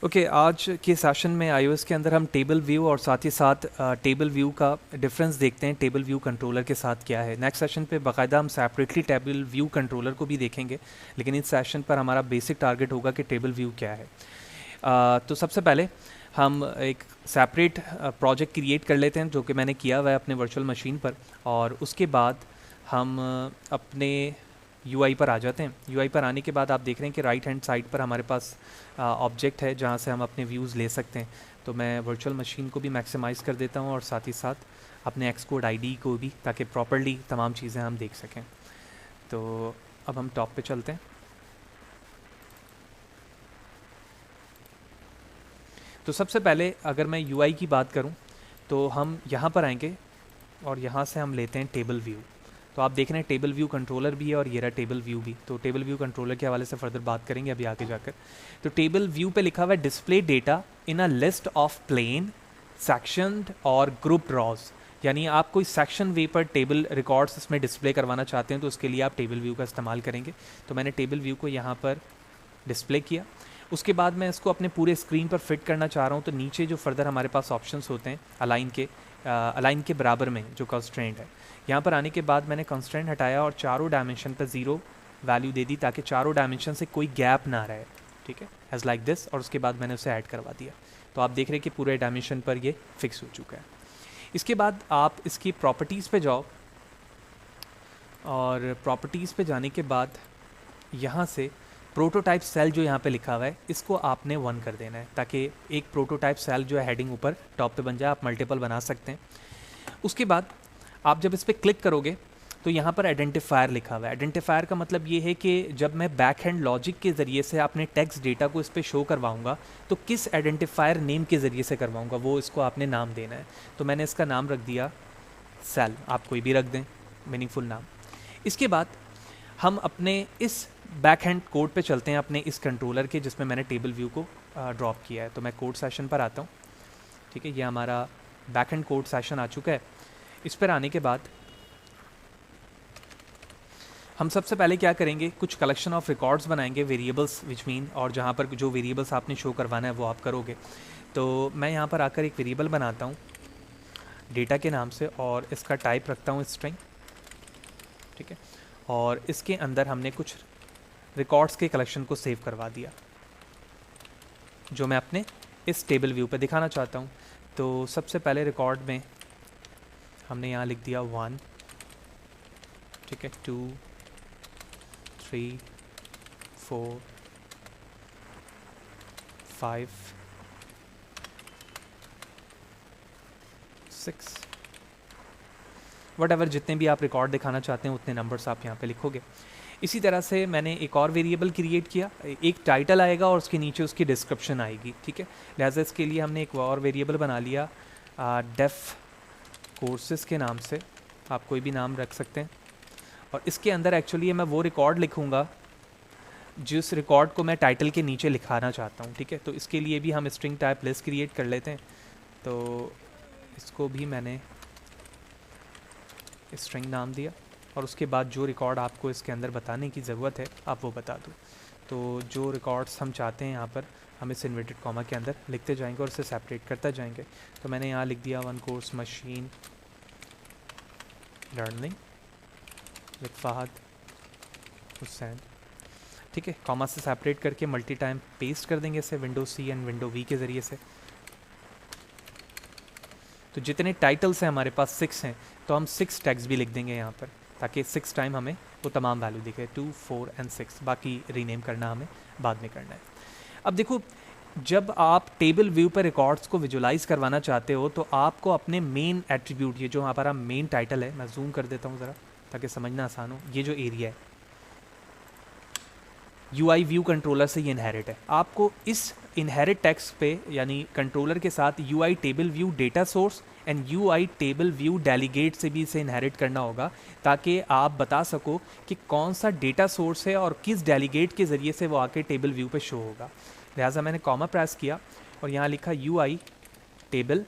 Okay आज के session में iOS के अंदर हम टेबल व्यू और साथ ही साथ टेबल व्यू का डिफरेंस देखते हैं टेबल व्यू कंट्रोलर के साथ क्या है। नेक्स्ट सेशन पे बाकायदा हम सेपरेटली टेबल व्यू कंट्रोलर को भी देखेंगे, लेकिन इस सेशन पर हमारा बेसिक टारगेट होगा कि टेबल व्यू क्या है। तो सबसे पहले हम एक सेपरेट प्रोजेक्ट क्रिएट कर लेते हैं जो कि मैंने किया हुआ है अपने वर्चुअल मशीन पर, और उसके बाद हम अपने UI पर आ जाते हैं। UI पर आने के बाद आप देख रहे हैं कि राइट हैंड साइड पर हमारे पास ऑब्जेक्ट है जहाँ से हम अपने व्यूज़ ले सकते हैं। तो मैं वर्चुअल मशीन को भी मैक्सिमाइज़ कर देता हूँ और साथ ही साथ अपने Xcode ID को भी, ताकि प्रॉपर्ली तमाम चीज़ें हम देख सकें। तो अब हम टॉप पे चलते हैं। तो सबसे पहले अगर मैं UI की बात करूं तो हम यहाँ पर आएंगे और यहाँ से हम लेते हैं टेबल व्यू। तो आप देख रहे हैं टेबल व्यू कंट्रोलर भी है और ये रहा टेबल व्यू भी। तो टेबल व्यू कंट्रोलर के हवाले से फर्दर बात करेंगे अभी आगे जाकर। तो टेबल व्यू पे लिखा हुआ है display data in a list of plain sectioned और ग्रुप ड्रॉज, यानी आप कोई सेक्शन वे पर टेबल रिकॉर्ड्स इसमें डिस्प्ले करवाना चाहते हैं तो उसके लिए आप टेबल व्यू का इस्तेमाल करेंगे। तो मैंने टेबल व्यू को यहाँ पर डिस्प्ले किया। उसके बाद मैं इसको अपने पूरे स्क्रीन पर फिट करना चाह रहा हूँ, तो नीचे जो फर्दर हमारे पास ऑप्शंस होते हैं अलाइन के बराबर में जो कंस्ट्रेंट है, यहाँ पर आने के बाद मैंने कंस्ट्रेंट हटाया और चारों डायमेंशन पर 0 वैल्यू दे दी ताकि चारों डायमेंशन से कोई गैप ना रहे। ठीक है, एज लाइक दिस। और उसके बाद मैंने उसे ऐड करवा दिया। तो आप देख रहे हैं कि पूरे डायमेंशन पर ये फिक्स हो चुका है। इसके बाद आप इसकी प्रॉपर्टीज़ पे जाओ और प्रॉपर्टीज़ पे जाने के बाद यहाँ से प्रोटोटाइप सेल जो यहाँ पे लिखा हुआ है इसको आपने 1 कर देना है, ताकि एक प्रोटोटाइप सेल जो है हेडिंग ऊपर टॉप पे बन जाए। आप मल्टीपल बना सकते हैं। उसके बाद आप जब इस पर क्लिक करोगे तो यहाँ पर आइडेंटिफायर लिखा हुआ है। आइडेंटिफायर का मतलब ये है कि जब मैं बैक हैंड लॉजिक के ज़रिए से अपने टेक्स्ट डेटा को इस पर शो करवाऊँगा तो किस आइडेंटिफायर नेम के ज़रिए से करवाऊँगा, वो इसको आपने नाम देना है। तो मैंने इसका नाम रख दिया सेल, आप कोई भी रख दें मीनिंगफुल नाम। इसके बाद हम अपने इस बैक हैंड कोड पे चलते हैं, अपने इस कंट्रोलर के जिसमें मैंने टेबल व्यू को ड्रॉप किया है। तो मैं कोड सेशन पर आता हूँ। ठीक है, ये हमारा बैक हैंड कोड सेशन आ चुका है। इस पर आने के बाद हम सबसे पहले क्या करेंगे, कुछ कलेक्शन ऑफ रिकॉर्ड्स बनाएंगे, वेरिएबल्स विच मीन, और जहाँ पर जो वेरिएबल्स आपने शो करवाना है वो आप करोगे। तो मैं यहाँ पर आकर एक वेरिएबल बनाता हूँ डेटा के नाम से और इसका टाइप रखता हूँ स्ट्रिंग। ठीक है, और इसके अंदर हमने कुछ रिकॉर्ड्स के कलेक्शन को सेव करवा दिया जो मैं अपने इस टेबल व्यू पे दिखाना चाहता हूँ। तो सबसे पहले रिकॉर्ड में हमने यहाँ लिख दिया 1, ठीक है, 2, 3, 4, 5, 6, वट जितने भी आप रिकॉर्ड दिखाना चाहते हैं उतने नंबर्स आप यहाँ पे लिखोगे। इसी तरह से मैंने एक और वेरिएबल क्रिएट किया, एक टाइटल आएगा और उसके नीचे उसकी डिस्क्रिप्शन आएगी। ठीक है, लिहाजा इसके लिए हमने एक और वेरिएबल बना लिया डेफ कोर्सेस के नाम से, आप कोई भी नाम रख सकते हैं। और इसके अंदर एक्चुअली मैं वो रिकॉर्ड लिखूँगा जिस रिकॉर्ड को मैं टाइटल के नीचे लिखाना चाहता हूँ। ठीक है, तो इसके लिए भी हम स्ट्रिंग टाइप लिस्ट क्रिएट कर लेते हैं। तो इसको भी मैंने स्ट्रिंग नाम दिया और उसके बाद जो रिकॉर्ड आपको इसके अंदर बताने की ज़रूरत है आप वो बता दो। तो जो रिकॉर्ड्स हम चाहते हैं यहाँ पर हम इस इन्वर्टेड कॉमा के अंदर लिखते जाएंगे और इसे सेपरेट करते जाएंगे। तो मैंने यहाँ लिख दिया 1 course machine learning with Fahad Hussain. ठीक है, कॉमा से सेपरेट करके मल्टी टाइम पेस्ट कर देंगे इसे window C and window V के ज़रिए से। तो जितने टाइटल्स हैं हमारे पास 6 हैं, तो हम 6 टैग्स भी लिख देंगे यहाँ पर ताकि 6 टाइम हमें वो तमाम वैल्यू दिखे, 2, 4 एंड 6। बाकी रीनेम करना हमें बाद में करना है। अब देखो, जब आप टेबल व्यू पर रिकॉर्ड्स को विजुलाइज करवाना चाहते हो तो आपको अपने मेन एट्रीब्यूट, ये जो हमारा मेन टाइटल है, मैं जूम कर देता हूँ ज़रा ताकि समझना आसान हो, ये जो एरिया है UI व्यू कंट्रोलर से ये इनहेरिट है। आपको इस इनहेरिट टेक्स्ट पे यानी कंट्रोलर के साथ UI table view data source and UI table view delegate से भी इसे इनहेरिट करना होगा ताकि आप बता सको कि कौन सा डेटा सोर्स है और किस डेलीगेट के ज़रिए से वो आके टेबल व्यू पे शो होगा। लिहाजा मैंने कॉमा प्रेस किया और यहाँ लिखा UI टेबल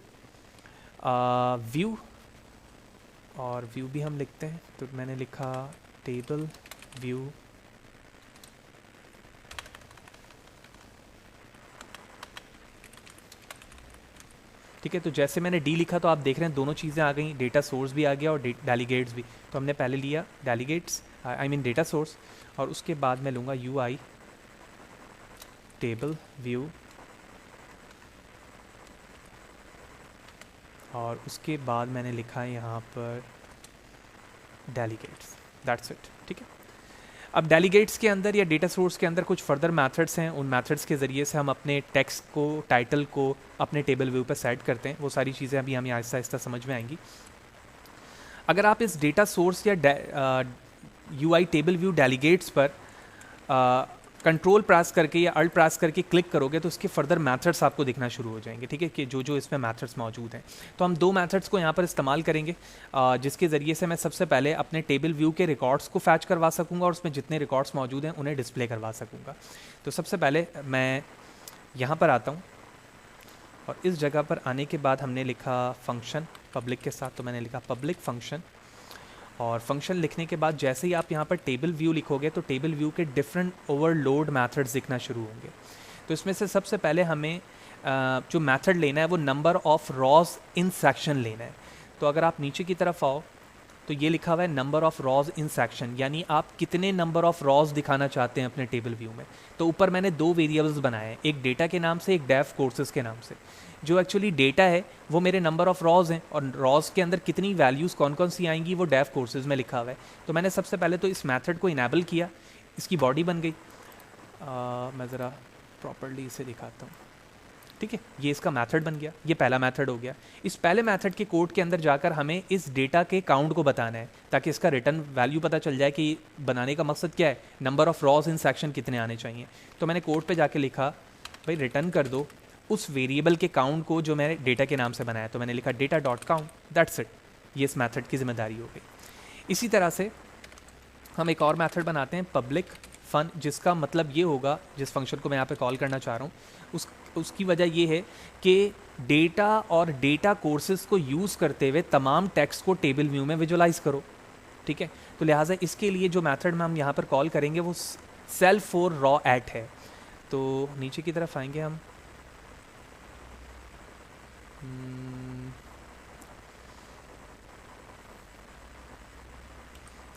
व्यू, और व्यू भी हम लिखते हैं। तो मैंने लिखा टेबल व्यू ठीक है। तो जैसे मैंने डी लिखा तो आप देख रहे हैं दोनों चीज़ें आ गई, डेटा सोर्स भी आ गया और डेलीगेट्स भी। तो हमने पहले लिया delegates, I mean data source, और उसके बाद मैं लूँगा UI टेबल व्यू, और उसके बाद मैंने लिखा है यहाँ पर डेलीगेट्स, दैट्स इट। ठीक है। अब डेलीगेट्स के अंदर या डेटा सोर्स के अंदर कुछ फर्दर मेथड्स हैं, उन मेथड्स के ज़रिए से हम अपने टेक्स्ट को, टाइटल को अपने टेबल व्यू पर सेट करते हैं। वो सारी चीज़ें अभी हमें आहिस्ता आहिस्ता समझ में आएंगी। अगर आप इस डेटा सोर्स या UI टेबल व्यू डेलीगेट्स पर कंट्रोल प्रेस करके या अल्ट प्रेस करके क्लिक करोगे तो इसके फर्दर मेथड्स आपको दिखना शुरू हो जाएंगे। ठीक है, कि जो इसमें मेथड्स मौजूद हैं। तो हम दो मेथड्स को यहाँ पर इस्तेमाल करेंगे, जिसके ज़रिए से मैं सबसे पहले अपने टेबल व्यू के रिकॉर्ड्स को फैच करवा सकूँगा और उसमें जितने रिकॉर्ड्स मौजूद हैं उन्हें डिस्प्ले करवा सकूँगा। तो सबसे पहले मैं यहाँ पर आता हूँ और इस जगह पर आने के बाद हमने लिखा फंक्शन पब्लिक के साथ, तो मैंने लिखा पब्लिक फंक्शन। और फंक्शन लिखने के बाद जैसे ही आप यहाँ पर टेबल व्यू लिखोगे तो टेबल व्यू के डिफरेंट ओवरलोड मेथड्स दिखना शुरू होंगे। तो इसमें से सबसे पहले हमें जो मेथड लेना है वो number of rows in section लेना है। तो अगर आप नीचे की तरफ आओ तो ये लिखा हुआ है number of rows in section, यानी आप कितने नंबर ऑफ़ रॉज दिखाना चाहते हैं अपने टेबल व्यू में। तो ऊपर मैंने दो वेरिएबल्स बनाए हैं, एक डेटा के नाम से, एक डेफ कोर्सेज के नाम से। जो एक्चुअली डेटा है वो मेरे नंबर ऑफ़ रॉज हैं और रॉज के अंदर कितनी वैल्यूज़ कौन कौन सी आएंगी वो डेफ कोर्सेज में लिखा हुआ है। तो मैंने सबसे पहले तो इस मेथड को इनेबल किया, इसकी बॉडी बन गई। मैं ज़रा प्रॉपर्ली इसे दिखाता हूँ। ठीक है, ये इसका मेथड बन गया, ये पहला मेथड हो गया। इस पहले मेथड के कोड के अंदर जाकर हमें इस डेटा के काउंट को बताना है ताकि इसका रिटर्न वैल्यू पता चल जाए कि बनाने का मकसद क्या है, number of rows in section कितने आने चाहिए। तो मैंने कोड पे जाके लिखा भाई रिटर्न कर दो उस वेरिएबल के काउंट को जो मैंने डेटा के नाम से बनाया। तो मैंने लिखा data dot count, that's it. ये इस मेथड की जिम्मेदारी हो गई। इसी तरह से हम एक और मेथड बनाते हैं पब्लिक फन, जिसका मतलब ये होगा, जिस फंक्शन को मैं यहाँ पे कॉल करना चाह रहा हूँ उसकी वजह ये है कि डेटा और डेटा कोर्सेज को यूज़ करते हुए तमाम टेक्स्ट को टेबल व्यू में विजुलाइज करो। ठीक है, तो लिहाजा इसके लिए जो मेथड में हम यहाँ पर कॉल करेंगे वो सेल फॉर रॉ एट है। तो नीचे की तरफ आएंगे हम,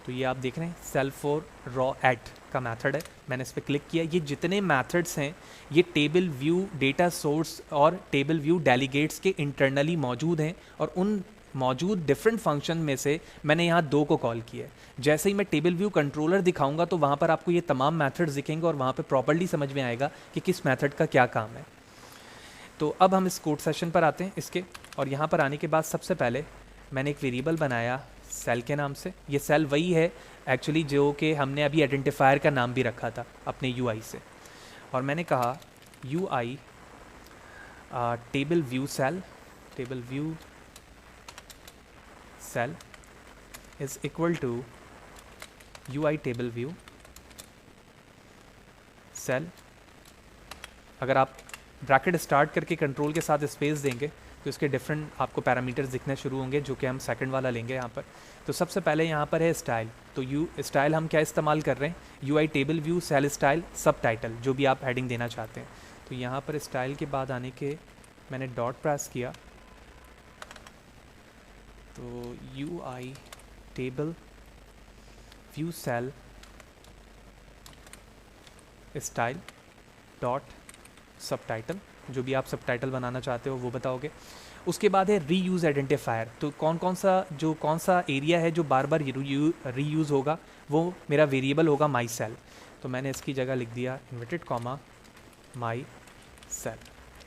तो ये आप देख रहे हैं सेल फॉर रॉ एट का मेथड है। मैंने इस पर क्लिक किया। ये जितने मेथड्स हैं ये टेबल व्यू डेटा सोर्स और टेबल व्यू डेलीगेट्स के इंटरनली मौजूद हैं और उन मौजूद डिफरेंट फंक्शन में से मैंने यहाँ दो को कॉल किया है। जैसे ही मैं टेबल व्यू कंट्रोलर दिखाऊंगा तो वहाँ पर आपको ये तमाम मेथड्स दिखेंगे और वहाँ पर प्रॉपर्ली समझ में आएगा कि किस मेथड का क्या काम है। तो अब हम इस कोड सेशन पर आते हैं इसके, और यहाँ पर आने के बाद सबसे पहले मैंने एक वेरिएबल बनाया सेल के नाम से। ये सेल वही है एक्चुअली जो कि हमने अभी आइडेंटिफायर का नाम भी रखा था अपने UI से, और मैंने कहा UI table view cell, table view cell is equal to UI table view cell. अगर आप ब्रैकेट स्टार्ट करके कंट्रोल के साथ स्पेस देंगे तो इसके डिफरेंट आपको पैरामीटर्स दिखने शुरू होंगे, जो कि हम सेकंड वाला लेंगे यहाँ पर। तो सबसे पहले यहाँ पर है स्टाइल। तो स्टाइल हम क्या इस्तेमाल कर रहे हैं, UI table view cell style subtitle, जो भी आप हेडिंग देना चाहते हैं। तो यहाँ पर स्टाइल के बाद आने के मैंने डॉट प्रेस किया, तो UI table view cell style dot subtitle, जो भी आप सब टाइटल बनाना चाहते हो वो बताओगे। उसके बाद है रीयूज़ आइडेंटिफायर। तो कौन सा एरिया है जो बार बार रीयूज़ होगा, वो मेरा वेरिएबल होगा माई सेल। तो मैंने इसकी जगह लिख दिया इन्वर्टेड कॉमा माई सेल।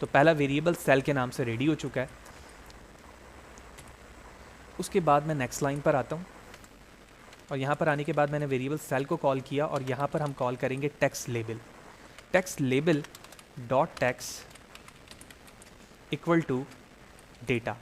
तो पहला वेरिएबल सेल के नाम से रेडी हो चुका है। उसके बाद मैं नेक्स्ट लाइन पर आता हूँ और यहाँ पर आने के बाद मैंने वेरिएबल सेल को कॉल किया और यहाँ पर हम कॉल करेंगे text label. Text label dot text equal to data.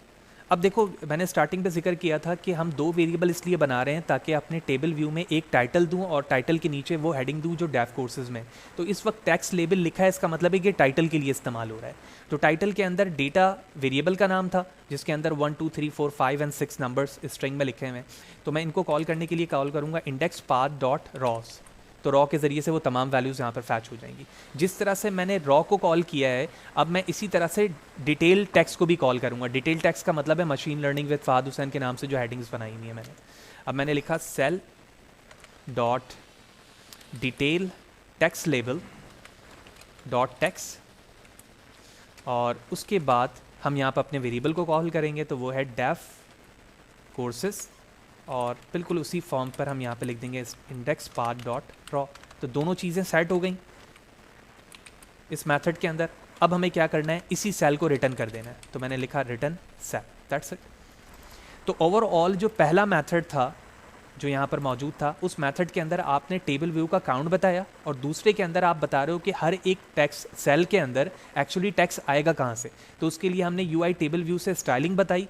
अब देखो मैंने स्टार्टिंग पे जिक्र किया था कि हम दो वेरिएबल इसलिए बना रहे हैं ताकि अपने टेबल व्यू में एक टाइटल दूं और टाइटल के नीचे वो हेडिंग दूं जो डेफ कोर्सेज में। तो इस वक्त टेक्स्ट लेबल लिखा है, इसका मतलब है कि टाइटल के लिए इस्तेमाल हो रहा है। तो टाइटल के अंदर डेटा वेरिएबल का नाम था जिसके अंदर 1 2 3 4 5 एंड 6 नंबर्स स्ट्रिंग में लिखे हुए हैं। तो मैं इनको कॉल करने के लिए कॉल करूँगा इंडेक्स पाथ डॉट रॉज। तो रॉ के ज़रिए से वो तमाम वैल्यूज़ यहाँ पर फैच हो जाएंगी। जिस तरह से मैंने रॉ को कॉल किया है, अब मैं इसी तरह से डिटेल टेक्स्ट को भी कॉल करूँगा। डिटेल टेक्स्ट का मतलब है machine learning with Fahadh Hussain के नाम से जो हेडिंग्स बनाई हुई है मैंने। अब मैंने लिखा cell dot detail text label dot text, और उसके बाद हम यहाँ पर अपने वेरिएबल को कॉल करेंगे, तो वो है डेफ कोर्सेस, और बिल्कुल उसी फॉर्म पर हम यहाँ पे लिख देंगे इंडेक्स पाथ डॉट रॉ। तो दोनों चीज़ें सेट हो गई इस मेथड के अंदर। अब हमें क्या करना है, इसी सेल को रिटर्न कर देना है, तो मैंने लिखा रिटर्न सेल, दैट्स इट। तो ओवरऑल जो पहला मेथड था जो यहाँ पर मौजूद था, उस मेथड के अंदर आपने टेबल व्यू का काउंट बताया, और दूसरे के अंदर आप बता रहे हो कि हर एक टेक्स्ट सेल के अंदर एक्चुअली टेक्स्ट आएगा कहाँ से। तो उसके लिए हमने यूआई टेबल व्यू से स्टाइलिंग बताई,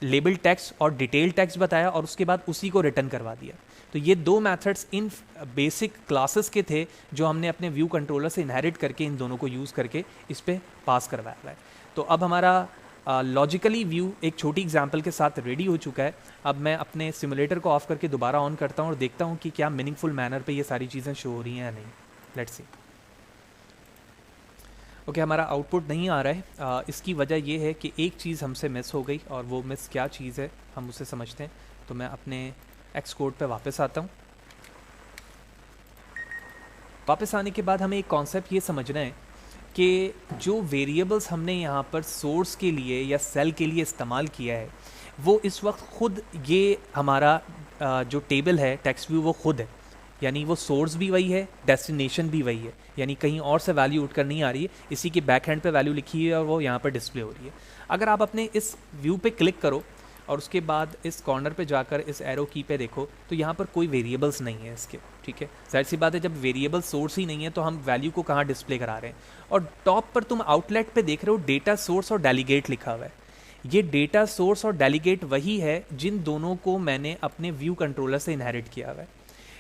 लेबल टेक्स्ट और डिटेल टेक्स्ट बताया, और उसके बाद उसी को रिटर्न करवा दिया। तो ये दो मेथड्स इन बेसिक क्लासेस के थे जो हमने अपने व्यू कंट्रोलर से इनहेरिट करके इन दोनों को यूज़ करके इस पर पास करवाया हुआ है। तो अब हमारा लॉजिकली व्यू एक छोटी एग्जांपल के साथ रेडी हो चुका है। अब मैं अपने सिमुलेटर को ऑफ करके दोबारा ऑन करता हूँ और देखता हूँ कि क्या मीनिंगफुल मैनर पे ये सारी चीज़ें शो हो रही हैं या नहीं। Let's see. ओके, हमारा आउटपुट नहीं आ रहा है। इसकी वजह ये है कि एक चीज़ हमसे मिस हो गई, और वो मिस क्या चीज़ है हम उसे समझते हैं। तो मैं अपने एक्स कोड पे वापस आता हूँ। वापस आने के बाद हमें एक कॉन्सेप्ट ये समझना है कि जो वेरिएबल्स हमने यहाँ पर सोर्स के लिए या सेल के लिए इस्तेमाल किया है, वो इस वक्त खुद ये हमारा जो टेबल है टेक्स्ट व्यू वो खुद है, यानी वो सोर्स भी वही है, डेस्टिनेशन भी वही है, यानी कहीं और से वैल्यू उठकर नहीं आ रही है, इसी के बैक हैंड पे वैल्यू लिखी है और वो यहाँ पर डिस्प्ले हो रही है। अगर आप अपने इस व्यू पे क्लिक करो और उसके बाद इस कॉर्नर पे जाकर इस एरो की पे देखो, तो यहाँ पर कोई वेरिएबल्स नहीं है इसके, ठीक है। जाहिर सी बात है, जब वेरिएबल सोर्स ही नहीं है तो हम वैल्यू को कहाँ डिस्प्ले करा रहे हैं। और टॉप पर तुम आउटलेट पे देख रहे हो डेटा सोर्स और डेलीगेट लिखा हुआ है। ये डेटा सोर्स और डेलीगेट वही है जिन दोनों को मैंने अपने व्यू कंट्रोलर से इनहेरिट किया हुआ है।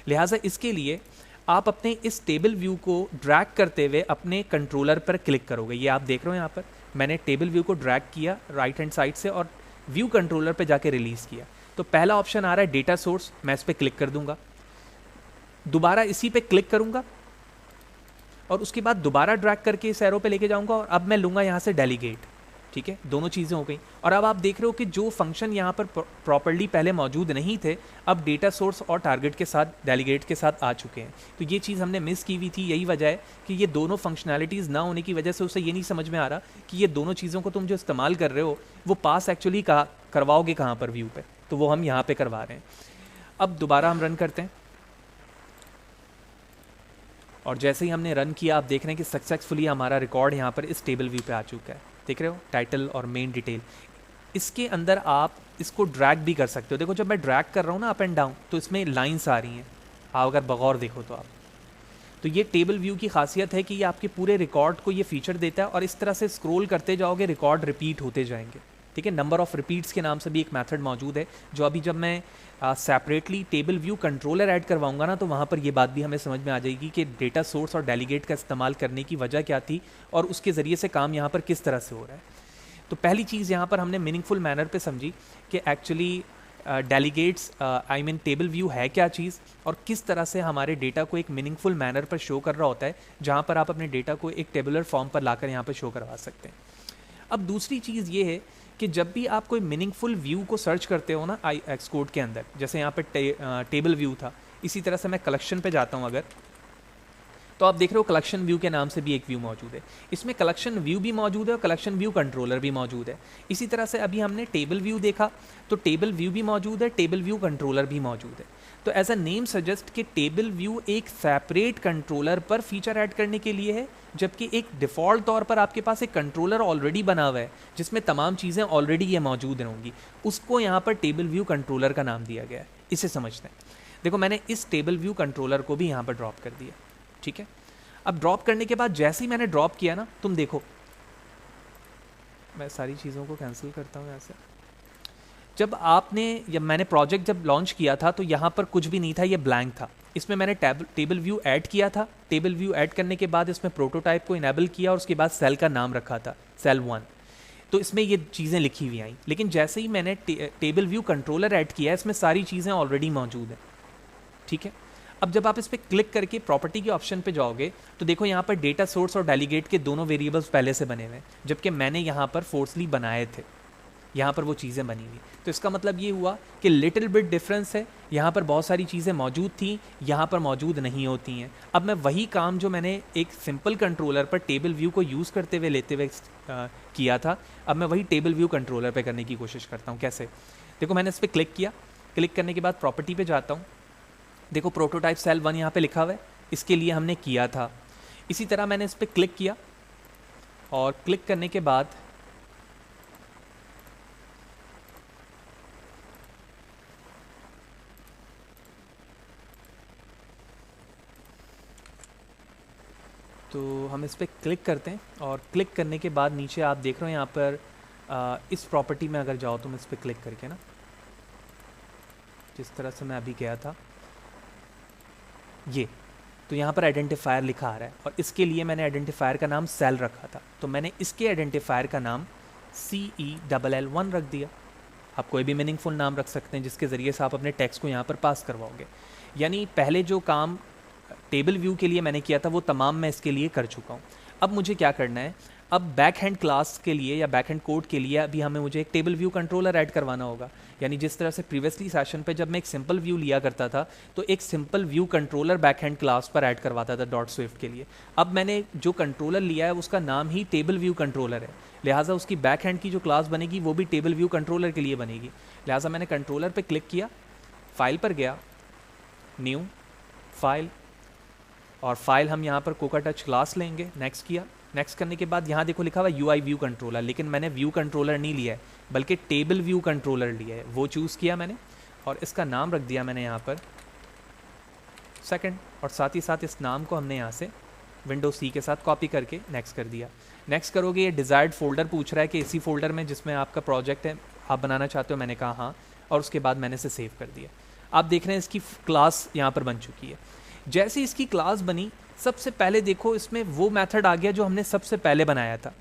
लिहाजा इसके लिए आप अपने इस टेबल व्यू को ड्रैग करते हुए अपने कंट्रोलर पर क्लिक करोगे। ये आप देख रहे हो यहाँ पर मैंने टेबल व्यू को ड्रैग किया राइट हैंड साइड से और व्यू कंट्रोलर पे जाके रिलीज किया। तो पहला ऑप्शन आ रहा है डेटा सोर्स, मैं इस पर क्लिक कर दूंगा, दोबारा इसी पे क्लिक करूंगा और उसके बाद दोबारा ड्रैग करके इस एरो पे लेके जाऊंगा और अब मैं लूंगा यहाँ से डेलीगेट, ठीक है। दोनों चीज़ें हो गई। और अब आप देख रहे हो कि जो फंक्शन यहाँ पर प्रॉपर्ली पहले मौजूद नहीं थे, अब डेटा सोर्स और टारगेट के साथ डेलीगेट के साथ आ चुके हैं। तो ये चीज़ हमने मिस की हुई थी। यही वजह है कि ये दोनों फंक्शनैलिटीज़ ना होने की वजह से उसे ये नहीं समझ में आ रहा कि ये दोनों चीज़ों को तुम जो इस्तेमाल कर रहे हो वो पास एक्चुअली करवाओगे कहाँ पर व्यू पे, तो वो हम यहाँ पे करवा रहे हैं। अब दोबारा हम रन करते हैं और जैसे ही हमने रन किया आप देख रहे हैं कि सक्सेसफुली हमारा रिकॉर्ड यहाँ पर इस टेबल व्यू पे आ चुका है। देख रहे हो टाइटल और मेन डिटेल। इसके अंदर आप इसको ड्रैग भी कर सकते हो। देखो जब मैं ड्रैग कर रहा हूँ ना अप एंड डाउन, तो इसमें लाइंस आ रही हैं। आप अगर बगौर देखो तो आप, तो ये टेबल व्यू की खासियत है कि ये आपके पूरे रिकॉर्ड को ये फीचर देता है और इस तरह से स्क्रॉल करते जाओगे रिकॉर्ड रिपीट होते जाएंगे, ठीक है। नंबर ऑफ रिपीट्स के नाम से भी एक मेथड मौजूद है जो अभी जब मैं separately table view controller add करवाऊंगा ना, तो वहाँ पर ये बात भी हमें समझ में आ जाएगी कि डेटा सोर्स और डेलीगेट का इस्तेमाल करने की वजह क्या थी और उसके ज़रिए से काम यहाँ पर किस तरह से हो रहा है। तो पहली चीज़ यहाँ पर हमने मीनिंगफुल मैनर पे समझी कि actually delegates I mean table view है क्या चीज़ और किस तरह से हमारे डेटा को एक मीनिंगफुल मैनर पर शो कर रहा होता है, जहाँ पर आप अपने डेटा को एक टेबुलर फॉर्म पर लाकर यहाँ पर शो करवा सकते हैं। अब दूसरी चीज़ ये है कि जब भी आप कोई मीनिंगफुल व्यू को सर्च करते हो ना एक्स कोड के अंदर, जैसे यहाँ पे टेबल व्यू था, इसी तरह से मैं कलेक्शन पे जाता हूँ अगर, तो आप देख रहे हो कलेक्शन व्यू के नाम से भी एक व्यू मौजूद है। इसमें कलेक्शन व्यू भी मौजूद है और कलेक्शन व्यू कंट्रोलर भी मौजूद है। इसी तरह से अभी हमने टेबल व्यू देखा तो टेबल व्यू भी मौजूद है, टेबल व्यू कंट्रोलर भी मौजूद है। तो एज अ नेम सजेस्ट कि टेबल व्यू एक सेपरेट कंट्रोलर पर फीचर ऐड करने के लिए है, जबकि एक डिफ़ॉल्ट तौर पर आपके पास एक कंट्रोलर ऑलरेडी बना हुआ है जिसमें तमाम चीज़ें ऑलरेडी ये मौजूद होंगी, उसको यहाँ पर टेबल व्यू कंट्रोलर का नाम दिया गया है। इसे समझते हैं। देखो मैंने इस टेबल व्यू कंट्रोलर को भी यहाँ पर ड्रॉप कर दिया, ठीक है। अब ड्रॉप करने के बाद जैसे ही मैंने ड्रॉप किया ना, तुम देखो मैं सारी चीज़ों को कैंसिल करता हूँ ऐसे। जब आपने या मैंने प्रोजेक्ट जब लॉन्च किया था तो यहाँ पर कुछ भी नहीं था, ये ब्लैंक था। इसमें मैंने टेबल व्यू ऐड किया था। टेबल व्यू ऐड करने के बाद इसमें प्रोटोटाइप को इनेबल किया और उसके बाद सेल का नाम रखा था सेल 1। तो इसमें ये चीज़ें लिखी हुई आई, लेकिन जैसे ही मैंने टेबल व्यू कंट्रोलर ऐड किया इसमें सारी चीज़ें ऑलरेडी मौजूद हैं, ठीक है। अब जब आप इस पर क्लिक करके प्रॉपर्टी के ऑप्शन पे जाओगे तो देखो यहाँ पर डेटा सोर्स और डेलीगेट के दोनों वेरिएबल्स पहले से बने हुए हैं, जबकि मैंने यहाँ पर फोर्सली बनाए थे, यहाँ पर वो चीज़ें बनी हुई। तो इसका मतलब ये हुआ कि लिटिल बिट डिफरेंस है, यहाँ पर बहुत सारी चीज़ें मौजूद थी, यहाँ पर मौजूद नहीं होती हैं। अब मैं वही काम जो मैंने एक सिंपल कंट्रोलर पर टेबल व्यू को यूज़ करते हुए लेते हुए किया था, अब मैं वही टेबल व्यू कंट्रोलर पे करने की कोशिश करता हूँ। कैसे? देखो मैंने इस पर क्लिक किया, क्लिक करने के बाद प्रॉपर्टी पे जाता हूँ, देखो प्रोटोटाइप सेल 1 यहाँ पे लिखा हुआ है, इसके लिए हमने किया था। इसी तरह मैंने इस पर क्लिक किया और क्लिक करने के बाद तो हम इस पर क्लिक करते हैं और क्लिक करने के बाद नीचे आप देख रहे हो यहाँ पर इस प्रॉपर्टी में अगर जाओ तो मैं इस पर क्लिक करके ना, जिस तरह से मैं अभी गया था ये, तो यहाँ पर आइडेंटिफायर लिखा आ रहा है और इसके लिए मैंने आइडेंटिफायर का नाम सेल रखा था, तो मैंने इसके आइडेंटिफायर का नाम CELL1 रख दिया। आप कोई भी मीनिंगफुल नाम रख सकते हैं जिसके ज़रिए से आप अपने टेक्स्ट को यहाँ पर पास करवाओगे। यानी पहले जो काम टेबल व्यू के लिए मैंने किया था वो तमाम मैं इसके लिए कर चुका हूँ। अब मुझे क्या करना है, अब बैक हैंड क्लास के लिए या बैक हैंड कोड के लिए अभी हमें मुझे एक टेबल व्यू कंट्रोलर ऐड करवाना होगा। यानी जिस तरह से प्रीवियसली सेशन पे जब मैं एक सिंपल व्यू लिया करता था तो एक simple view controller back hand class पर ऐड करवाता था डॉट स्विफ्ट के लिए। अब मैंने जो कंट्रोलर लिया है उसका नाम ही टेबल व्यू कंट्रोलर है, लिहाजा उसकी बैक हैंड की जो क्लास बनेगी वो भी टेबल व्यू कंट्रोलर के लिए बनेगी। लिहाजा मैंने कंट्रोलर पर क्लिक किया, फाइल पर गया, न्यू फाइल, और फाइल हम यहाँ पर कोका टच क्लास लेंगे, नेक्स्ट किया। नेक्स्ट करने के बाद यहाँ देखो लिखा हुआ UI व्यू कंट्रोलर, लेकिन मैंने व्यू कंट्रोलर नहीं लिया है बल्कि टेबल व्यू कंट्रोलर लिया है, वो चूज़ किया मैंने और इसका नाम रख दिया मैंने यहाँ पर सेकंड, और साथ ही साथ इस नाम को हमने यहाँ से विंडो C के साथ कॉपी करके नेक्स्ट कर दिया। नेक्स्ट करोगे ये डिज़ायर्ड फोल्डर पूछ रहा है कि इसी फोल्डर में जिसमें आपका प्रोजेक्ट है आप बनाना चाहते हो, मैंने कहा हाँ, और उसके बाद मैंने इसे सेव कर दिया। आप देख रहे हैं इसकी क्लास यहाँ पर बन चुकी है। जैसे इसकी क्लास बनी, सबसे पहले देखो इसमें वो मेथड आ गया जो हमने सबसे पहले बनाया था,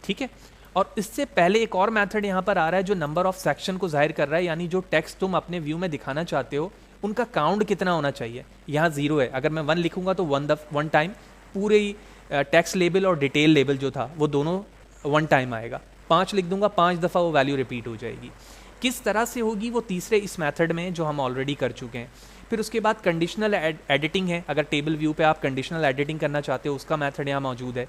ठीक है। और इससे पहले एक और मेथड यहाँ पर आ रहा है जो नंबर ऑफ सेक्शन को जाहिर कर रहा है, यानी जो टेक्स्ट तुम अपने व्यू में दिखाना चाहते हो उनका काउंट कितना होना चाहिए। यहाँ 0 है, अगर मैं 1 लिखूंगा तो वन टाइम पूरे टेक्स्ट लेबल और डिटेल लेबल जो था वो दोनों 1 टाइम आएगा। 5 लिख दूंगा, 5 दफ़ा वो वैल्यू रिपीट हो जाएगी। किस तरह से होगी वो तीसरे इस मेथड में जो हम ऑलरेडी कर चुके हैं। फिर उसके बाद कंडीशनल एडिटिंग है, अगर टेबल व्यू पे आप कंडीशनल एडिटिंग करना चाहते हो उसका मेथड यहाँ मौजूद है।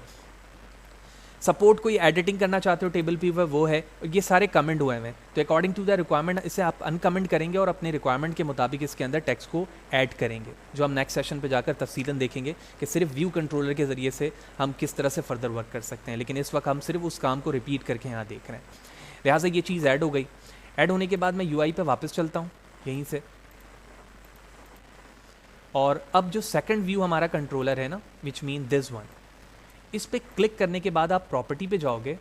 सपोर्ट कोई एडिटिंग करना चाहते हो टेबल व्यू पे वो है। ये सारे कमेंट हुए हैं, तो अकॉर्डिंग टू द रिक्वायरमेंट इसे आप अनकमेंट करेंगे और अपने रिक्वायरमेंट के मुताबिक इसके अंदर टेक्स्ट को ऐड करेंगे, जो हम नेक्स्ट सेशन पे जाकर तफसीलन देखेंगे कि सिर्फ व्यू कंट्रोलर के ज़रिए से हम किस तरह से फर्दर वर्क कर सकते हैं। लेकिन इस वक्त हम सिर्फ उस काम को रिपीट करके यहाँ देख रहे हैं। लिहाजा ये चीज़ ऐड हो गई। ऐड होने के बाद मैं UI पे वापस चलता हूँ यहीं से, और अब जो सेकंड व्यू हमारा कंट्रोलर है ना, विच मीन दिस वन, इस पे क्लिक करने के बाद आप प्रॉपर्टी पे जाओगे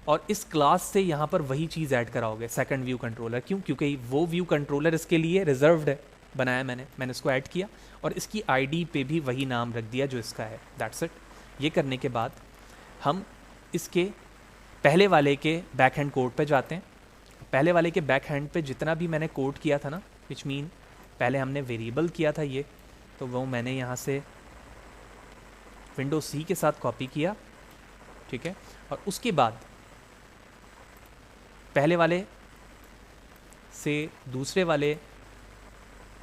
और इस क्लास से यहाँ पर वही चीज़ ऐड कराओगे, सेकंड व्यू कंट्रोलर। क्यों? क्योंकि वो व्यू कंट्रोलर इसके लिए रिजर्व्ड है, बनाया मैंने इसको ऐड किया और इसकी ID पे भी वही नाम रख दिया जो इसका है। That's it. ये करने के बाद हम इसके पहले वाले के बैक हैंड कोड पे जाते हैं। पहले वाले के बैक हैंड पे जितना भी मैंने कोड किया था ना, विच मीन पहले हमने वेरिएबल किया था ये, तो वो मैंने यहाँ से विंडो C के साथ कॉपी किया, ठीक है। और उसके बाद पहले वाले से दूसरे वाले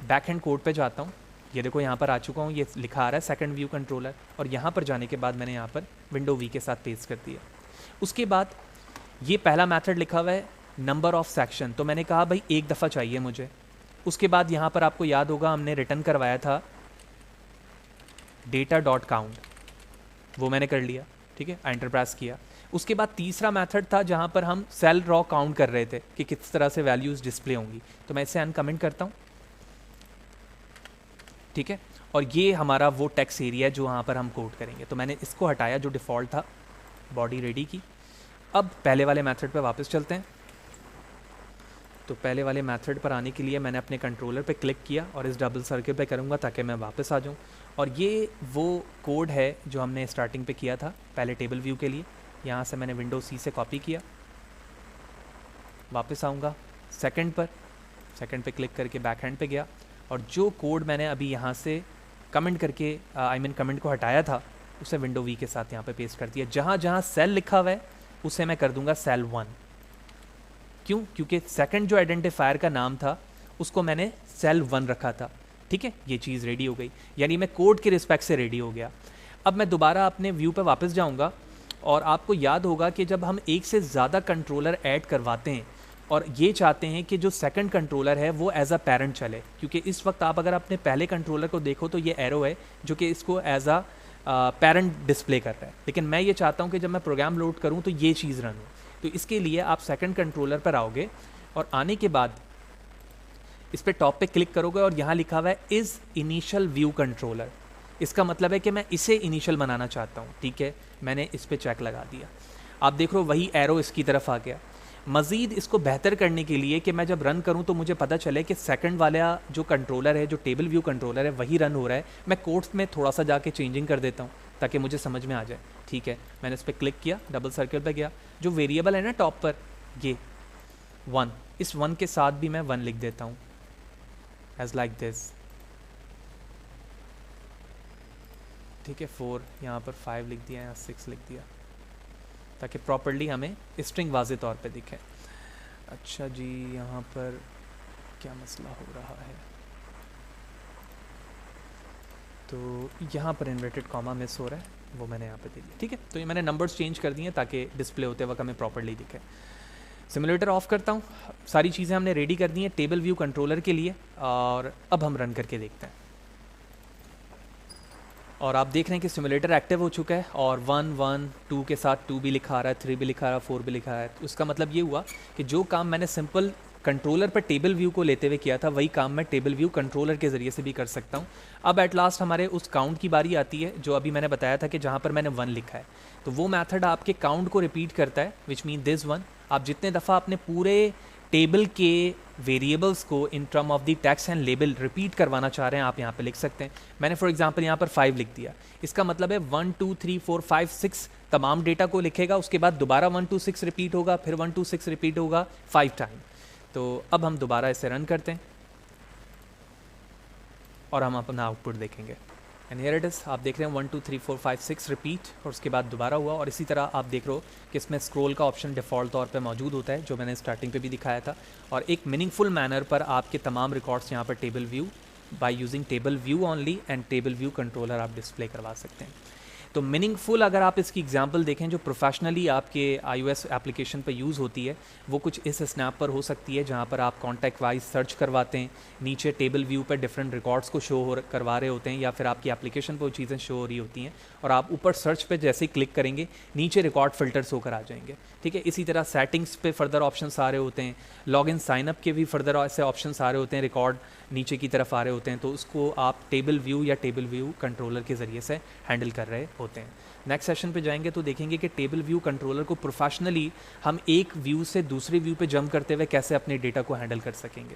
बैक हैंड कोड पे जाता हूँ। ये देखो यहाँ पर आ चुका हूँ, ये लिखा आ रहा है सेकंड व्यू कंट्रोलर, और यहाँ पर जाने के बाद मैंने यहाँ पर विंडो V के साथ पेस्ट कर दिया। उसके बाद ये पहला मेथड लिखा हुआ है नंबर ऑफ सेक्शन, तो मैंने कहा भाई एक दफ़ा चाहिए मुझे। उसके बाद यहाँ पर आपको याद होगा हमने रिटर्न करवाया था डेटा डॉट काउंट, वो मैंने कर लिया, ठीक है, एंटर प्रेस किया। उसके बाद तीसरा मेथड था जहाँ पर हम सेल रॉ काउंट कर रहे थे कि किस तरह से वैल्यूज़ डिस्प्ले होंगी, तो मैं इसे अनकमेंट करता हूँ, ठीक है। और ये हमारा वो टेक्स्ट एरिया है जो वहाँ पर हम कोड करेंगे, तो मैंने इसको हटाया जो डिफ़ॉल्ट था बॉडी रेडी की। अब पहले वाले मेथड पे वापस चलते हैं। तो पहले वाले मेथड पर आने के लिए मैंने अपने कंट्रोलर पे क्लिक किया और इस डबल सर्कल पे करूँगा ताकि मैं वापस आ जाऊँ। और ये वो कोड है जो हमने स्टार्टिंग पे किया था पहले टेबल व्यू के लिए। यहाँ से मैंने विंडो C से कॉपी किया, वापस आऊँगा सेकंड पर, सेकंड पे क्लिक करके बैक हैंड पे गया, और जो कोड मैंने अभी यहाँ से कमेंट करके कमेंट को हटाया था उसे विंडो वी के साथ यहाँ पे पेस्ट कर दिया। जहाँ जहाँ सेल लिखा हुआ है उसे मैं कर दूंगा सेल 1। क्यों? क्योंकि सेकंड जो आइडेंटिफायर का नाम था उसको मैंने सेल 1 रखा था। ठीक है, ये चीज़ रेडी हो गई, यानी मैं कोड के रिस्पेक्ट से रेडी हो गया। अब मैं दोबारा अपने व्यू पे वापस जाऊंगा और आपको याद होगा कि जब हम एक से ज़्यादा कंट्रोलर ऐड करवाते हैं और ये चाहते हैं कि जो सेकंड कंट्रोलर है वो एज अ पेरेंट चले, क्योंकि इस वक्त आप अगर अपने पहले कंट्रोलर को देखो तो ये एरो है जो कि इसको एज अ पेरेंट डिस्प्ले कर रहा है, लेकिन मैं ये चाहता हूँ कि जब मैं प्रोग्राम लोड करूँ तो ये चीज़ रन हो। तो इसके लिए आप सेकंड कंट्रोलर पर आओगे और आने के बाद इस पर टॉप पे क्लिक करोगे और यहाँ लिखा हुआ है इज़ इनिशियल व्यू कंट्रोलर। इसका मतलब है कि मैं इसे इनिशियल बनाना चाहता हूँ। ठीक है, मैंने इस पर चेक लगा दिया। आप देख रहे हो वही एरो इसकी तरफ आ गया। मज़ीद इसको बेहतर करने के लिए कि मैं जब रन करूं तो मुझे पता चले कि सेकंड वाला जो कंट्रोलर है, जो टेबल व्यू कंट्रोलर है, वही रन हो रहा है, मैं कोड्स में थोड़ा सा जाके चेंजिंग कर देता हूं ताकि मुझे समझ में आ जाए। ठीक है, मैंने इस पर क्लिक किया, डबल सर्कल पे गया, जो वेरिएबल है ना टॉप पर ये 1, इस 1 के साथ भी मैं 1 लिख देता हूँ एज लाइक दिस। ठीक है, 4 यहाँ पर 5 लिख दिया, यहाँ 6 लिख दिया ताकि प्रॉपर्ली हमें स्ट्रिंग वाज़े तौर पे दिखे। अच्छा जी, यहाँ पर क्या मसला हो रहा है? तो यहाँ पर इन्वर्टेड कॉमा मिस हो रहा है, वो मैंने यहाँ पे दे दिया। ठीक है, तो ये मैंने नंबर्स चेंज कर दिए ताकि डिस्प्ले होते वक्त हमें प्रॉपर्ली दिखे। सिमुलेटर ऑफ करता हूँ। सारी चीज़ें हमने रेडी कर दी हैं टेबल व्यू कंट्रोलर के लिए, और अब हम रन करके देखते हैं। और आप देख रहे हैं कि सिमुलेटर एक्टिव हो चुका है और 1 1 2 के साथ 2 भी लिखा आ रहा है, 3 भी लिखा आ रहा है, 4 भी लिखा आ रहा है। तो उसका मतलब ये हुआ कि जो काम मैंने सिंपल कंट्रोलर पर टेबल व्यू को लेते हुए किया था वही काम मैं टेबल व्यू कंट्रोलर के ज़रिए से भी कर सकता हूँ। अब एट लास्ट हमारे उस काउंट की बारी आती है जो अभी मैंने बताया था कि जहाँ पर मैंने 1 लिखा है, तो वो मेथड आपके काउंट को रिपीट करता है, विच मीन दिस 1। आप जितने दफ़ा अपने पूरे टेबल के वेरिएबल्स को in term of the text and label repeat करवाना चाह रहे हैं आप यहाँ पे लिख सकते हैं। मैंने फॉर एग्जांपल यहाँ पर 5 लिख दिया, इसका मतलब है 1 2 3 4 5 6 तमाम डेटा को लिखेगा, उसके बाद दोबारा 1 2 6 रिपीट होगा, फिर 1 2 6 रिपीट होगा 5 टाइम। तो अब हम दोबारा इसे रन करते हैं और हम अपना आउटपुट देखेंगे। एंड हियर इट इज़, आप देख रहे हैं 1 2 3 4 5 6 रिपीट, और उसके बाद दोबारा हुआ। और इसी तरह आप देख रहे हो कि इसमें स्क्रॉल का ऑप्शन डिफ़ॉल्ट तौर पे मौजूद होता है, जो मैंने स्टार्टिंग पे भी दिखाया था। और एक मीनिंगफुल मैनर पर आपके तमाम रिकॉर्ड्स यहाँ पर table view by using table view only and table view controller आप डिस्प्ले करवा सकते हैं। तो मीनिंगफुल अगर आप इसकी एग्जांपल देखें जो प्रोफेशनली आपके iOS एप्लीकेशन पर यूज़ होती है, वो कुछ इस स्नैप पर हो सकती है, जहाँ पर आप कॉन्टैक्ट वाइज सर्च करवाते हैं, नीचे टेबल व्यू पर डिफरेंट रिकॉर्ड्स को करवा रहे होते हैं, या फिर आपकी एप्लीकेशन पर वो चीज़ें शो हो रही होती हैं, और आप ऊपर सर्च पे जैसे ही क्लिक करेंगे नीचे रिकॉर्ड फिल्टर्स होकर आ जाएंगे। ठीक है, इसी तरह सेटिंग्स पे फर्दर ऑप्शंस आ रहे होते हैं, लॉगिन साइनअप के भी फर्दर ऐसे ऑप्शंस आ रहे होते हैं, रिकॉर्ड नीचे की तरफ आ रहे होते हैं, तो उसको आप टेबल व्यू या टेबल व्यू कंट्रोलर के ज़रिए से हैंडल कर रहे होते हैं। नेक्स्ट सेशन पे जाएंगे तो देखेंगे कि टेबल व्यू कंट्रोलर को प्रोफेशनली हम एक व्यू से दूसरे व्यू पे जंप करते हुए कैसे अपने डेटा को हैंडल कर सकेंगे।